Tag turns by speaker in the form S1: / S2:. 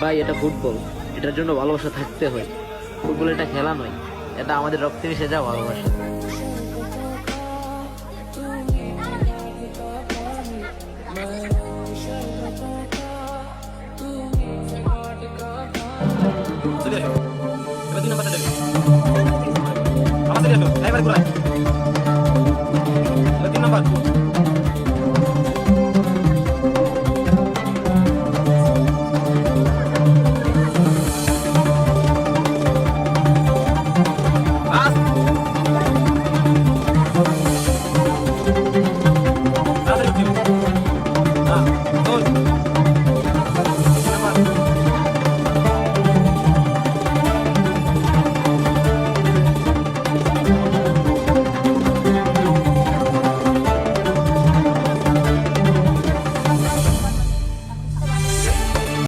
S1: ভাই এটা ফুটবল, এটার জন্য ভালোবাসা থাকতে হয়। ফুটবল এটা খেলা নয়, এটা আমাদের রক্তে মিশে যাওয়া ভালোবাসা।
S2: চলে আসো, এবার 2 নাম্বারটা দেবে। আমার চলে আসো, ড্রাইভার ঘুরায়।